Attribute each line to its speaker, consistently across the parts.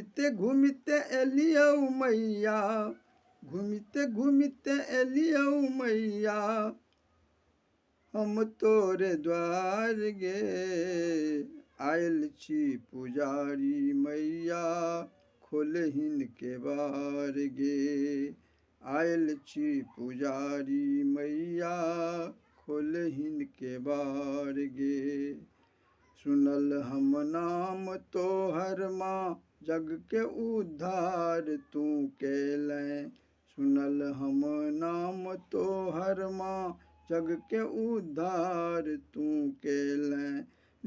Speaker 1: घूमिते घूमिते एलियौ मैया, घूमिते घूमिते एलियौ मैया, हम तोरे द्वार गे। आयल छी पुजारी मैया, खोलहिन केवार गे। आयल छी पुजारी मैया, खोलहिन केवार गे। सुनल हम नाम तोहर माँ, जग के उद्धार तू केलें। सुनल हम नाम तोहर माँ, जग के उद्धार तू केलें।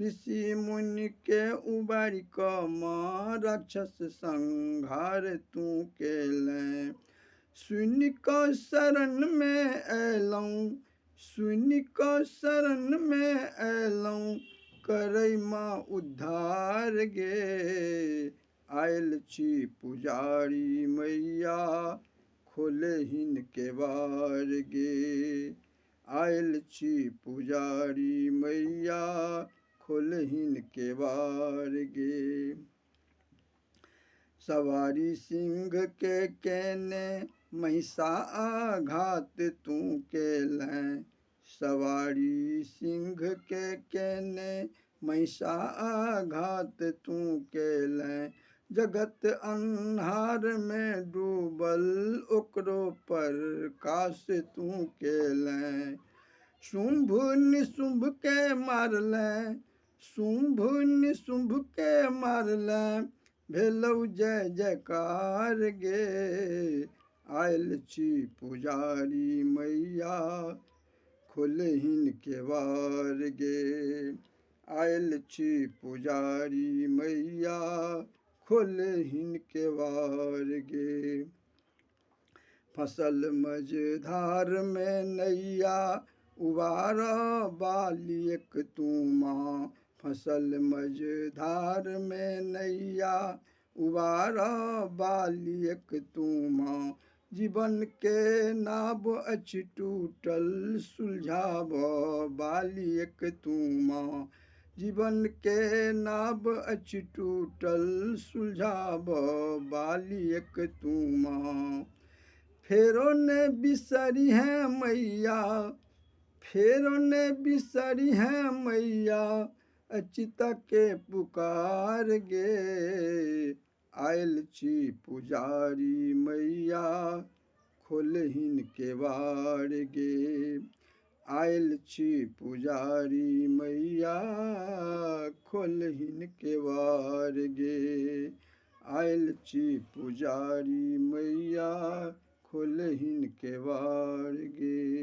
Speaker 1: ऋषि मुनि के उबारि क माँ, राक्षस संहार तू केलें। सुनि क शरण में अयलौं, सुनि क शरण में अयलौं, करै माँ उद्धार गे। आयल छी पुजारी मैया, खोलहिन केवार गे। आयल छी पुजारी मैया, खोलहिन केवार गे। सवारी सिंह के केने महिषा आघात तू केलें। सवारी सिंह के केने महिषा आघात तू केलें। जगत अन्हार में डूबल, ओकरो प्रकाश तू केलें। शुंभ निशुंभ के मारलें, शुंभ निशुंभ के मारलें, भेलौ जय जयकार गे। आयल छी पुजारी मैया, खोलहिन केवार गे। आयल छी पुजारी मैया, खोलहिन केवार गे। फसल मझधार में नैया, उबार बालियक तू माँ। फसल मझधार में नैया, उबार बालियक तू माँ। जीवन के नाव अछि टूटल, सुलझाव बालियक तू माँ। जीवन के नाव अछि टूटल, सुलझाव बालियक तू माँ। फेरो ने बिसरिहें मैया, फेरो ने बिसरिहें मैया, अच्युत के पुकार गे। आयल छी पुजारी मैया, खोलहिन केवार गे। आयल छी पुजारी मैया, खोलहिन केवार गे। आयल छी पुजारी मैया, खोलहिन केवार गे।